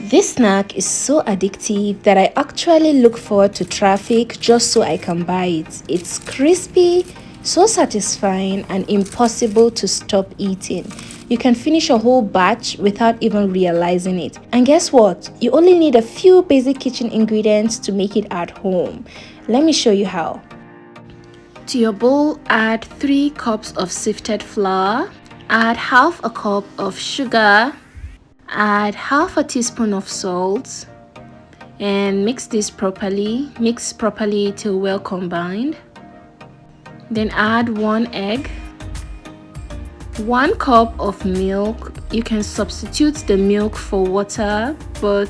This snack is so addictive that I actually look forward to traffic just so I can buy it. It's crispy, so satisfying, and impossible to stop eating. You can finish a whole batch without even realizing it. And guess what? You only need a few basic kitchen ingredients to make it at home. Let me show you how. To your bowl, add 3 cups of sifted flour. Add half a cup of sugar. Add half a teaspoon of salt and mix this properly. Mix properly till well combined. Then add 1 egg, 1 cup of milk. You can substitute the milk for water, but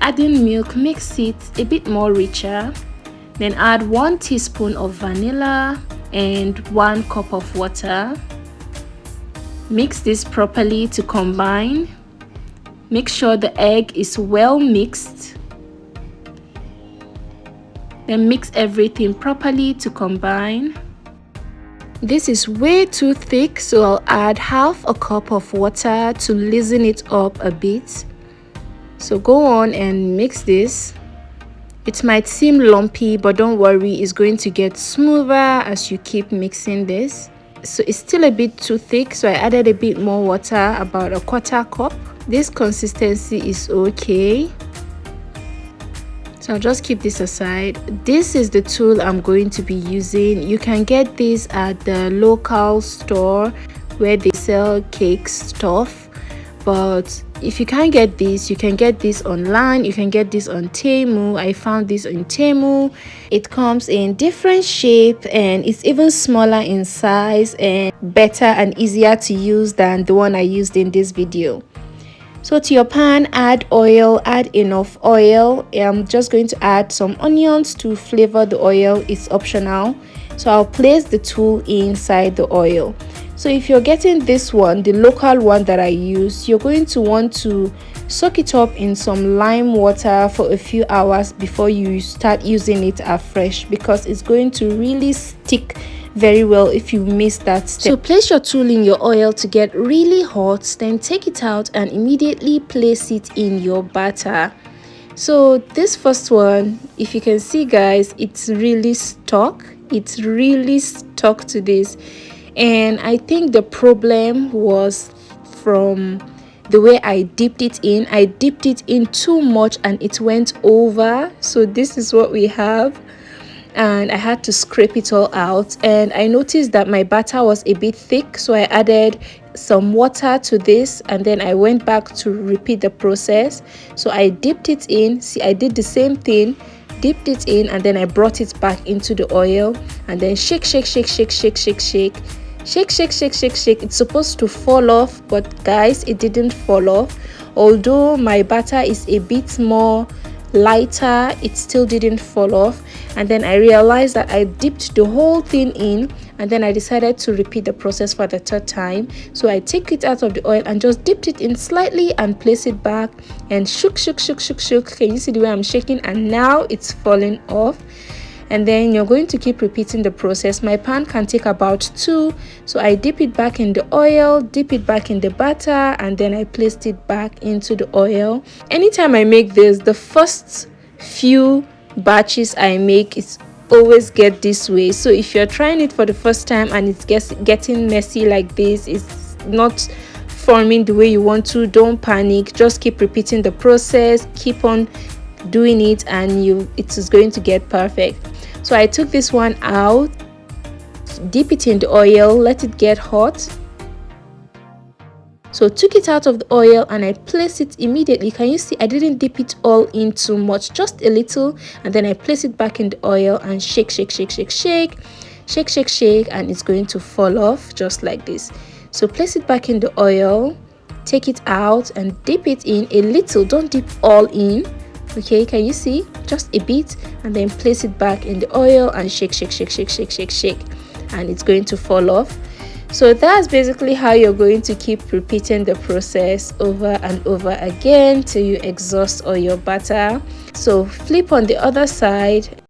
adding milk makes it a bit more richer. Then add 1 teaspoon of vanilla and 1 cup of water. Mix this properly to combine. Make sure the egg is well mixed. Then mix everything properly to combine. This is way too thick, so I'll add half a cup of water to loosen it up a bit. So go on and mix this. It might seem lumpy, but don't worry, it's going to get smoother as you keep mixing this. So it's still a bit too thick, so I added a bit more water, about a 1/4 cup. This consistency is okay, so I'll just keep this aside. This is the tool I'm going to be using. You can get this at the local store where they sell cake stuff, but if you can't get this, you can get this online. You can get this on Temu. I found this on Temu. It comes in different shape and it's even smaller in size and better and easier to use than the one I used in this video. So to your pan, add oil. Add enough oil. I'm just going to add some onions to flavor the oil. It's optional. So I'll place the tool inside the oil. So if you're getting this one, the local one that I use, you're going to want to soak it up in some lime water for a few hours before you start using it afresh, because it's going to really stick very well if you miss that step. So place your tool in your oil to get really hot, then take it out and immediately place it in your batter. So this first one, if you can see guys, it's really stuck. It's really stuck to this, and I think the problem was from the way I dipped it in. I dipped it in too much and it went over. So this is what we have, and I had to scrape it all out. And I noticed that my batter was a bit thick, so I added some water to this, and then I went back to repeat the process. So I dipped it in. See, I did the same thing, dipped it in, and then I brought it back into the oil, and then shake, shake, shake, shake, shake, shake, shake, shake, shake, shake, shake, shake. It's supposed to fall off, but guys, it didn't fall off. Although my batter is a bit more lighter, it still didn't fall off. And then I realized that I dipped the whole thing in, and then I decided to repeat the process for the 3rd time. So I take it out of the oil and just dipped it in slightly and place it back and shook, shook, shook, shook, shook. Can you see the way I'm shaking? And now it's falling off. And then you're going to keep repeating the process. My pan can take about 2, so I dip it back in the oil, dip it back in the batter, and then I placed it back into the oil. Anytime I make this, the first few batches I make, it's always get this way. So if you're trying it for the first time and it's getting messy like this, it's not forming the way you want to, don't panic. Just keep repeating the process, keep on doing it, and it is going to get perfect. So I took this one out, dip it in the oil, let it get hot. So took it out of the oil and I placed it immediately. Can you see I didn't dip it all in too much, just a little, and then I place it back in the oil and shake, shake, shake, shake, shake, shake, shake, shake, and it's going to fall off just like this. So place it back in the oil, take it out and dip it in a little, don't dip all in. Okay, can you see? Just a bit, and then place it back in the oil and shake, shake, shake, shake, shake, shake, shake, and it's going to fall off. So that's basically how you're going to keep repeating the process over and over again till you exhaust all your batter. So flip on the other side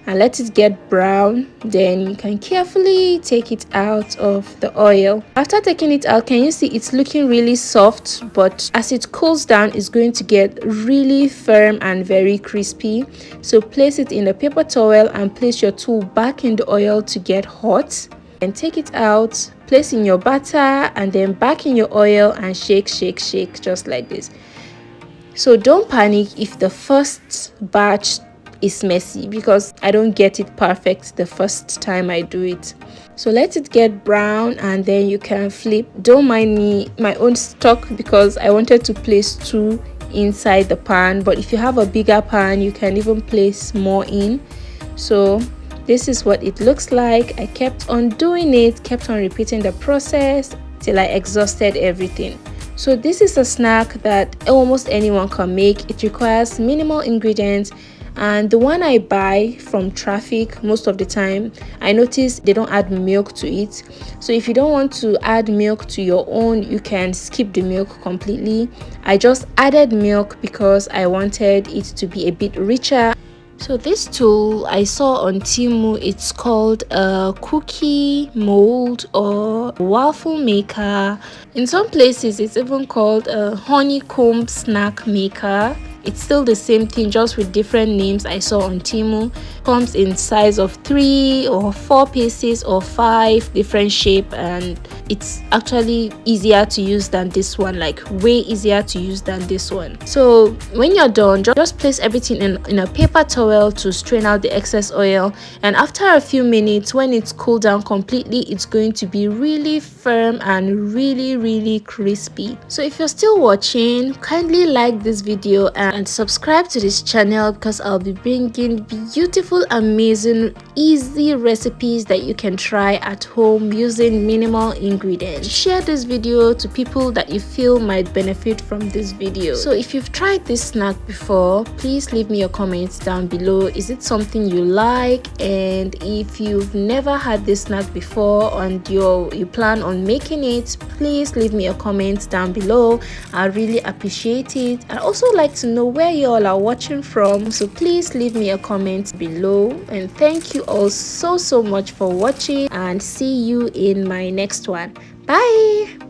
and let it get brown. Then you can carefully take it out of the oil. After taking it out, can you see it's looking really soft, but as it cools down it's going to get really firm and very crispy. So place it in a paper towel and place your tool back in the oil to get hot, and take it out, place in your batter and then back in your oil and shake just like this. So don't panic if the first batch is messy, because I don't get it perfect the first time I do it. So let it get brown and then you can flip. Don't mind me, my own stock, because I wanted to place 2 inside the pan, but if you have a bigger pan you can even place more in. So this is what it looks like. I kept on doing it, kept on repeating the process till I exhausted everything. So this is a snack that almost anyone can make. It requires minimal ingredients, and the one I buy from Traffic most of the time, I notice they don't add milk to it. So if you don't want to add milk to your own, you can skip the milk completely. I just added milk because I wanted it to be a bit richer. So this tool I saw on Temu, it's called a cookie mold or waffle maker. In some places it's even called a honeycomb snack maker. It's still the same thing, just with different names I saw on Temu. Comes in size of 3 or 4 pieces or 5 different shape, and it's actually easier to use than this one, like way easier to use than this one. So when you're done, just place everything in a paper towel to strain out the excess oil, and after a few minutes, when it's cooled down completely, it's going to be really firm and really crispy. So if you're still watching, kindly like this video and subscribe to this channel, because I'll be bringing beautiful, amazing, easy recipes that you can try at home using minimal ingredients. Share this video to people that you feel might benefit from this video. So if you've tried this snack before, please leave me your comments down below. Is it something you like? And if you've never had this snack before and you plan on making it, please leave me a comment down below. I really appreciate it. I also like to know where you all are watching from, so please leave me a comment below. And thank you all so much for watching, and see you in my next one. Bye.